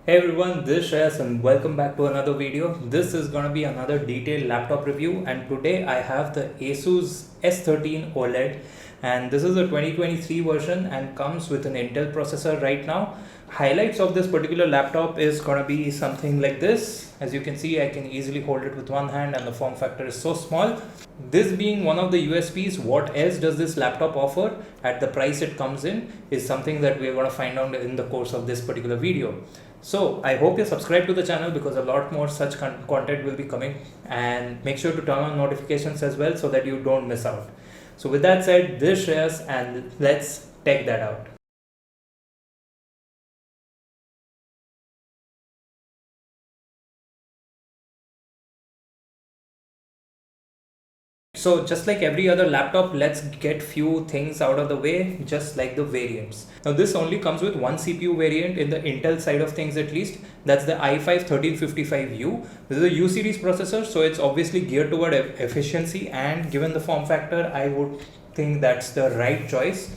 Hey everyone, this is Shreyas and welcome back to another video. This is going to be another detailed laptop review, and today I have the Asus S13 OLED, and this is a 2023 version and comes with an Intel processor right now. Highlights of this particular laptop is going to be something like this. As you can see, I can easily hold it with one hand and the form factor is so small. This being one of the USPs, what else does this laptop offer at the price it comes in is something that we're going to find out in the course of this particular video. So I hope you subscribe to the channel because a lot more such content will be coming, and make sure to turn on notifications as well so that you don't miss out. So with that said, this is Shreyas and let's check that out. So just like every other laptop, let's get few things out of the way, just like the variants. Now this only comes with one CPU variant in the Intel side of things at least. That's the i5-1355U. This is a U series processor, so it's obviously geared toward efficiency, and given the form factor, I would think that's the right choice.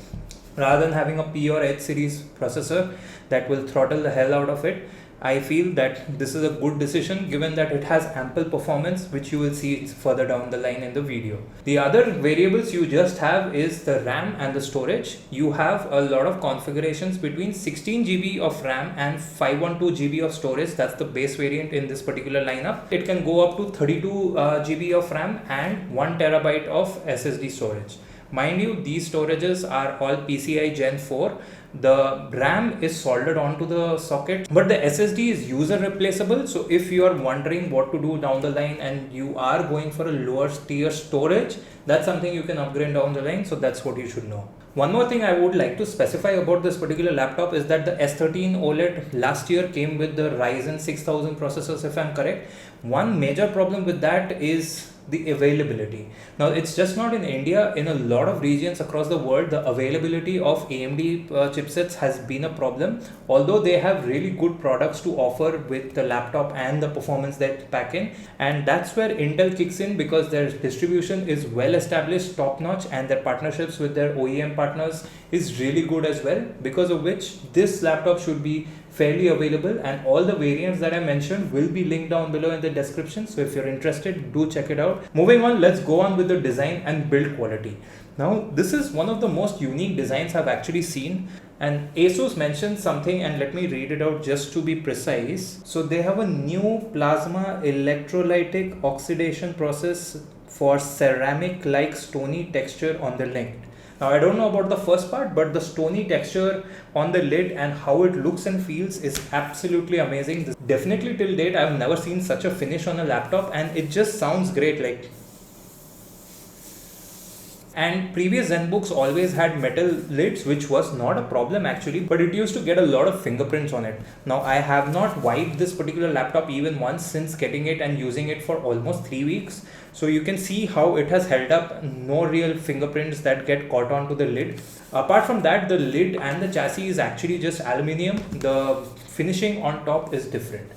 Rather than having a P or H series processor that will throttle the hell out of it, I feel that this is a good decision given that it has ample performance, which you will see further down the line in the video. The other variables you just have is the RAM and the storage. You have a lot of configurations between 16 GB of RAM and 512 GB of storage. That's the base variant in this particular lineup. It can go up to 32 GB of RAM and 1 TB of SSD storage. Mind you, these storages are all PCI Gen 4. The RAM is soldered onto the socket, but the SSD is user replaceable. So if you are wondering what to do down the line and you are going for a lower tier storage, that's something you can upgrade down the line. So that's what you should know. One more thing I would like to specify about this particular laptop is that the S13 OLED last year came with the Ryzen 6000 processors, if I'm correct. One major problem with that is the availability. Now it's just not in India, in a lot of regions across the world, the availability of AMD chipsets has been a problem, although they have really good products to offer with the laptop and the performance that pack in. And that's where Intel kicks in because their distribution is well established, top notch, and their partnerships with their OEM partners is really good as well, because of which this laptop should be fairly available, and all the variants that I mentioned will be linked down below in the description. So if you're interested, do check it out. Moving on, let's go on with the design and build quality. Now this is one of the most unique designs I've actually seen, and Asus mentioned something, and let me read it out just to be precise. So they have a new plasma electrolytic oxidation process for ceramic like stony texture on the lid. Now I don't know about the first part, but the stony texture on the lid and how it looks and feels is absolutely amazing. Definitely till date I've never seen such a finish on a laptop, and it just sounds great. And previous ZenBooks always had metal lids, which was not a problem actually, but it used to get a lot of fingerprints on it. Now I have not wiped this particular laptop even once since getting it and using it for almost 3 weeks. So you can see how it has held up, no real fingerprints that get caught onto the lid. Apart from that, the lid and the chassis is actually just aluminium. The finishing on top is different.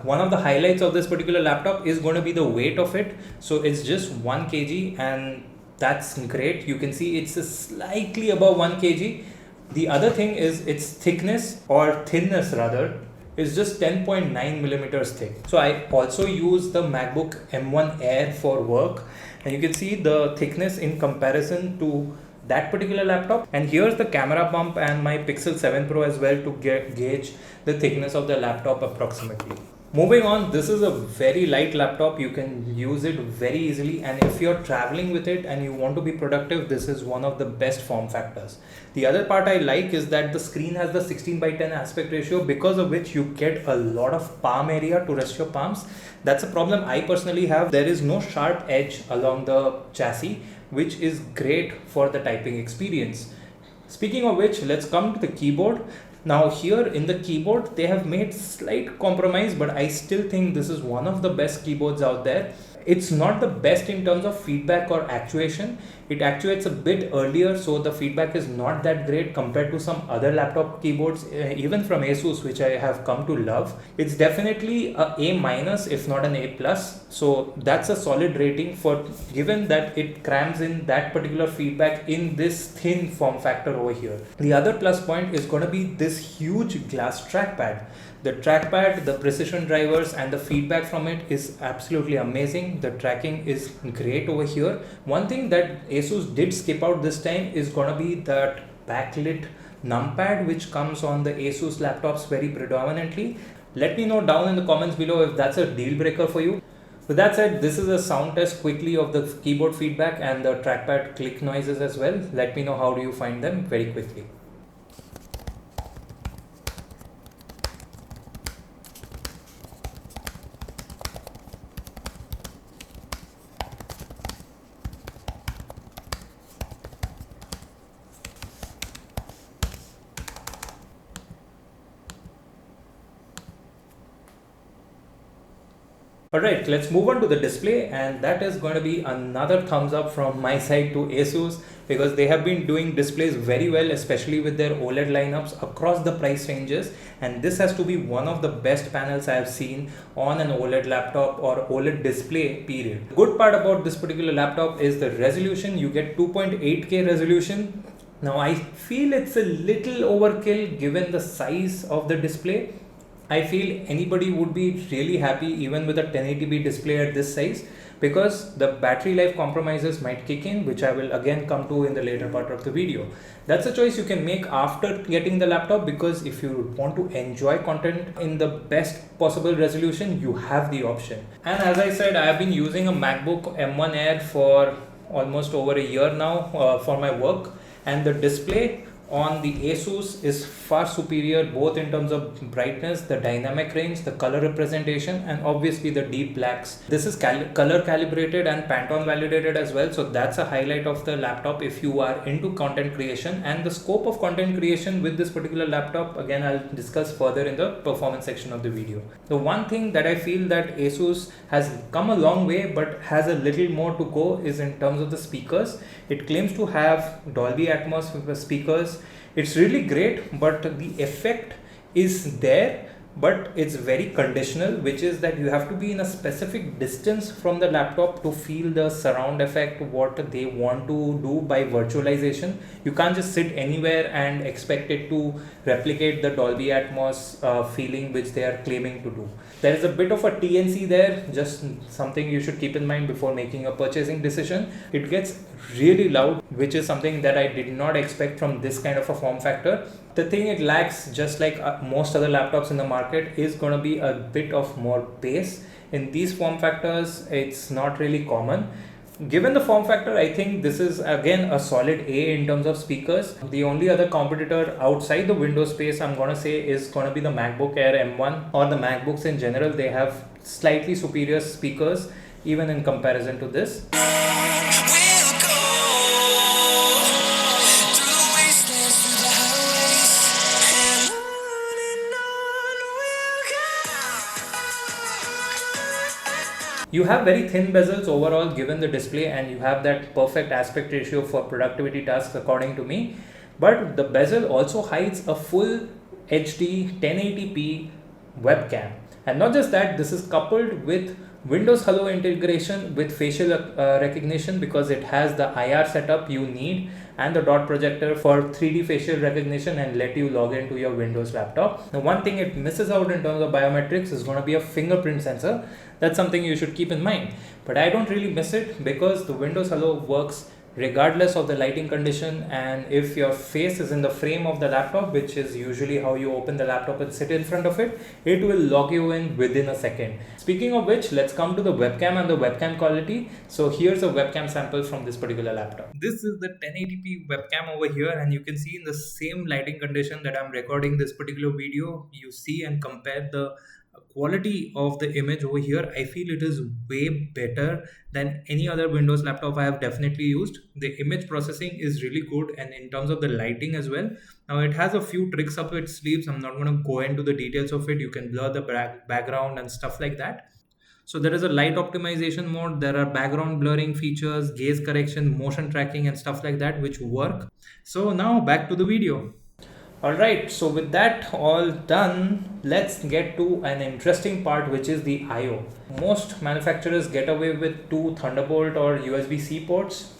One of the highlights of this particular laptop is going to be the weight of it. So it's just 1 kg, and that's great. You can see it's slightly above 1 kg. The other thing is its thickness, or thinness rather, is just 10.9 millimeters thick. So I also use the MacBook M1 Air for work, and you can see the thickness in comparison to that particular laptop. And here's the camera bump and my Pixel 7 Pro as well to gauge the thickness of the laptop approximately. Moving on, this is a very light laptop. You can use it very easily, and if you're traveling with it and you want to be productive, this is one of the best form factors. The other part I like is that the screen has the 16:10 aspect ratio, because of which you get a lot of palm area to rest your palms. That's a problem I personally have. There is no sharp edge along the chassis, which is great for the typing experience. Speaking of which, let's come to the keyboard. Now here in the keyboard, they have made slight compromise, but I still think this is one of the best keyboards out there. It's not the best in terms of feedback or actuation. It actuates a bit earlier, so the feedback is not that great compared to some other laptop keyboards, even from Asus, which I have come to love. It's definitely a A-, if not an A+. So that's a solid rating for, given that it crams in that particular feedback in this thin form factor over here. The other plus point is going to be this huge glass trackpad. The trackpad, the precision drivers and the feedback from it is absolutely amazing. The tracking is great over here. One thing that Asus did skip out this time is gonna be that backlit numpad which comes on the Asus laptops very predominantly. Let me know down in the comments below if that's a deal breaker for you. With that said, this is a sound test quickly of the keyboard feedback and the trackpad click noises as well. Let me know how do you find them very quickly. Alright, let's move on to the display, and that is going to be another thumbs up from my side to Asus, because they have been doing displays very well, especially with their OLED lineups across the price ranges, and this has to be one of the best panels I have seen on an OLED laptop or OLED display period. The good part about this particular laptop is the resolution. You get 2.8K resolution. Now I feel it's a little overkill given the size of the display. I feel anybody would be really happy even with a 1080p display at this size, because the battery life compromises might kick in, which I will again come to in the later part of the video. That's a choice you can make after getting the laptop, because if you want to enjoy content in the best possible resolution, you have the option. And as I said, I have been using a MacBook M1 Air for almost over a year now for my work, and the display on the Asus is far superior, both in terms of brightness, the dynamic range, the color representation, and obviously the deep blacks. This is color calibrated and Pantone validated as well, so that's a highlight of the laptop if you are into content creation. And the scope of content creation with this particular laptop, again, I'll discuss further in the performance section of the video. The one thing that I feel that Asus has come a long way but has a little more to go is in terms of the speakers. It claims to have Dolby Atmos speakers. It's really great, but the effect is there, but it's very conditional, which is that you have to be in a specific distance from the laptop to feel the surround effect, what they want to do by virtualization. You can't just sit anywhere and expect it to replicate the Dolby Atmos feeling which they are claiming to do. There is a bit of a TNC there, just something you should keep in mind before making a purchasing decision. It gets really loud, which is something that I did not expect from this kind of a form factor. The thing it lacks, just like most other laptops in the market, is going to be a bit of more bass. In these form factors, it's not really common. Given the form factor, I think this is again a solid A in terms of speakers. The only other competitor outside the Windows space I'm going to say is going to be the MacBook Air M1 or the MacBooks in general. They have slightly superior speakers even in comparison to this. You have very thin bezels overall given the display, and you have that perfect aspect ratio for productivity tasks according to me. But the bezel also hides a full HD 1080p webcam. And not just that, this is coupled with Windows Hello integration with facial recognition, because it has the IR setup you need and the dot projector for 3D facial recognition and let you log into your Windows laptop. Now, one thing it misses out in terms of biometrics is going to be a fingerprint sensor. That's something you should keep in mind. But I don't really miss it, because the Windows Hello works regardless of the lighting condition, and if your face is in the frame of the laptop, which is usually how you open the laptop and sit in front of it, it will log you in within a second. Speaking of which, let's come to the webcam and the webcam quality. So here's a webcam sample from this particular laptop. This is the 1080p webcam over here, and you can see in the same lighting condition that I'm recording this particular video, you see and compare the quality of the image over here. I feel it is way better than any other Windows laptop I have definitely used. The image processing is really good, and in terms of the lighting as well. Now it has a few tricks up its sleeves. I'm not going to go into the details of it. You can blur the background and stuff like that. So there is a light optimization mode, there are background blurring features, gaze correction, motion tracking and stuff like that which work. So now back to the video. Alright, so with that all done, let's get to an interesting part, which is the I/O. Most manufacturers get away with two Thunderbolt or USB-C ports,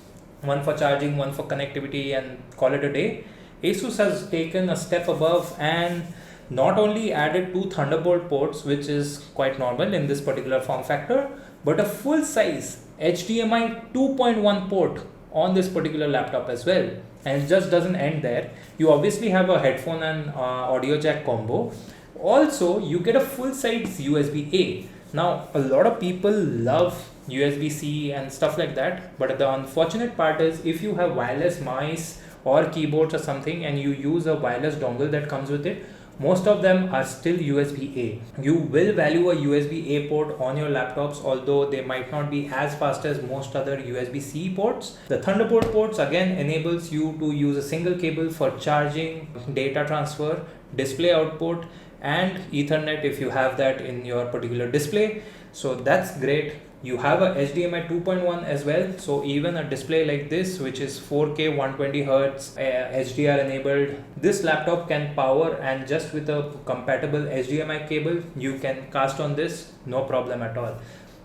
one for charging, one for connectivity, and call it a day. Asus has taken a step above, and not only added two Thunderbolt ports, which is quite normal in this particular form factor, but a full size HDMI 2.1 port on this particular laptop as well. And it just doesn't end there. You obviously have a headphone and audio jack combo. Also, you get a full size USB-A. Now, a lot of people love USB-C and stuff like that, but the unfortunate part is if you have wireless mice or keyboards or something and you use a wireless dongle that comes with it, most of them are still USB-A. You will value a USB-A port on your laptops, although they might not be as fast as most other USB-C ports. The Thunderbolt ports again enables you to use a single cable for charging, data transfer, display output, and Ethernet if you have that in your particular display. So that's great. You have a HDMI 2.1 as well, so even a display like this, which is 4K 120Hz HDR enabled, this laptop can power, and just with a compatible HDMI cable you can cast on this, no problem at all.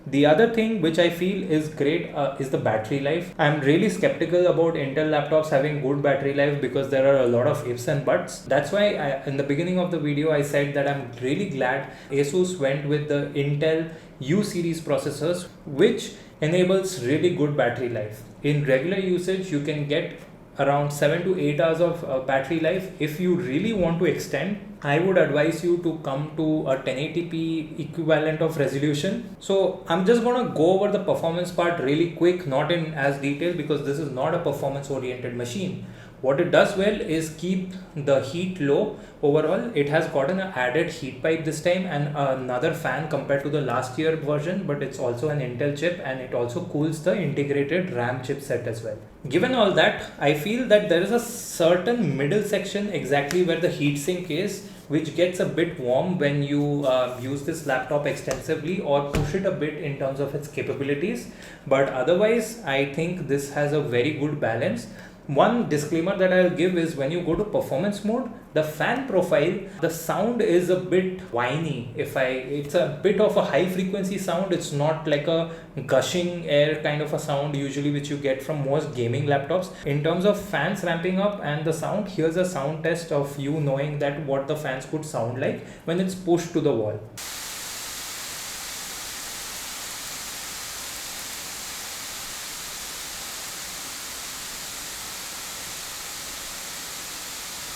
The other thing which I feel is great is the battery life. I'm really skeptical about Intel laptops having good battery life because there are a lot of ifs and buts. That's why in the beginning of the video I said that I'm really glad Asus went with the Intel U series processors, which enables really good battery life. In regular usage you can get around 7 to 8 hours of battery life. If you really want to extend, I would advise you to come to a 1080p equivalent of resolution. So I'm just gonna go over the performance part really quick, not in as detail because this is not a performance oriented machine. What it does well is keep the heat low. Overall, it has gotten an added heat pipe this time and another fan compared to the last year version, but it's also an Intel chip and it also cools the integrated RAM chipset as well. Given all that, I feel that there is a certain middle section exactly where the heatsink is, which gets a bit warm when you use this laptop extensively or push it a bit in terms of its capabilities. But otherwise, I think this has a very good balance. One disclaimer that I'll give is when you go to performance mode, the fan profile, the sound is a bit whiny. It's a bit of a high frequency sound. It's not like a gushing air kind of a sound usually which you get from most gaming laptops. In terms of fans ramping up and the sound, here's a sound test of you knowing that what the fans could sound like when it's pushed to the wall.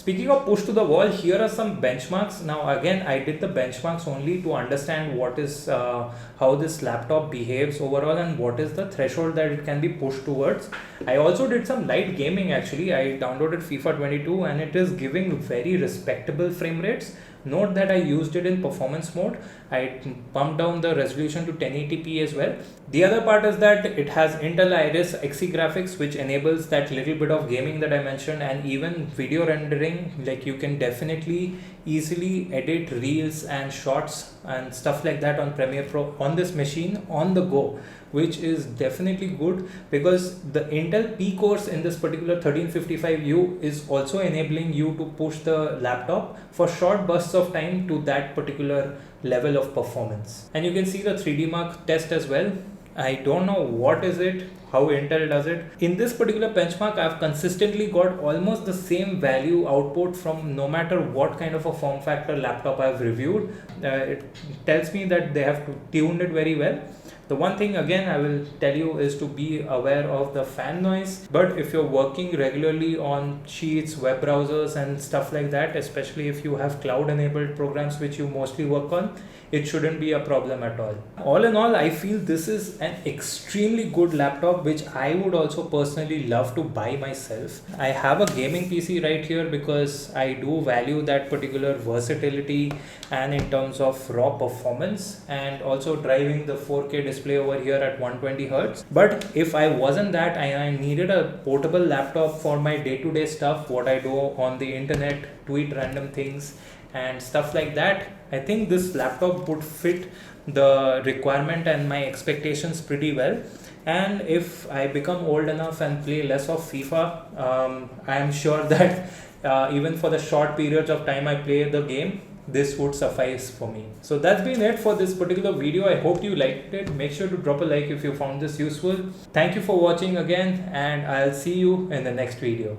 Speaking of push to the wall, here are some benchmarks. Now again, I did the benchmarks only to understand what is how this laptop behaves overall and what is the threshold that it can be pushed towards. I also did some light gaming actually. I downloaded FIFA 22 and it is giving very respectable frame rates. Note that I used it in performance mode. I pumped down the resolution to 1080p as well. The other part is that it has Intel Iris Xe graphics, which enables that little bit of gaming that I mentioned, and even video rendering. Like you can definitely easily edit reels and shots and stuff like that on Premiere Pro on this machine on the go, which is definitely good because the Intel P cores in this particular 1355U is also enabling you to push the laptop for short bursts of time to that particular level of performance. And you can see the 3D Mark test as well. I don't know what is it, how Intel does it. In this particular benchmark, I've consistently got almost the same value output from no matter what kind of a form factor laptop I've reviewed. It tells me that they have tuned it very well. The one thing again I will tell you is to be aware of the fan noise, but if you're working regularly on Sheets, web browsers and stuff like that, especially if you have cloud enabled programs which you mostly work on, it shouldn't be a problem at all. All in all, I feel this is an extremely good laptop which I would also personally love to buy myself. I have a gaming PC right here because I do value that particular versatility and in terms of raw performance and also driving the 4K display over here at 120Hz. But if I wasn't that, I needed a portable laptop for my day-to-day stuff, what I do on the internet, tweet random things and stuff like that, I think this laptop would fit the requirement and my expectations pretty well. And if I become old enough and play less of FIFA, I am sure that even for the short periods of time I play the game, this would suffice for me. So that's been it for this particular video. I hope you liked it. Make sure to drop a like if you found this useful. Thank you for watching again, and I'll see you in the next video.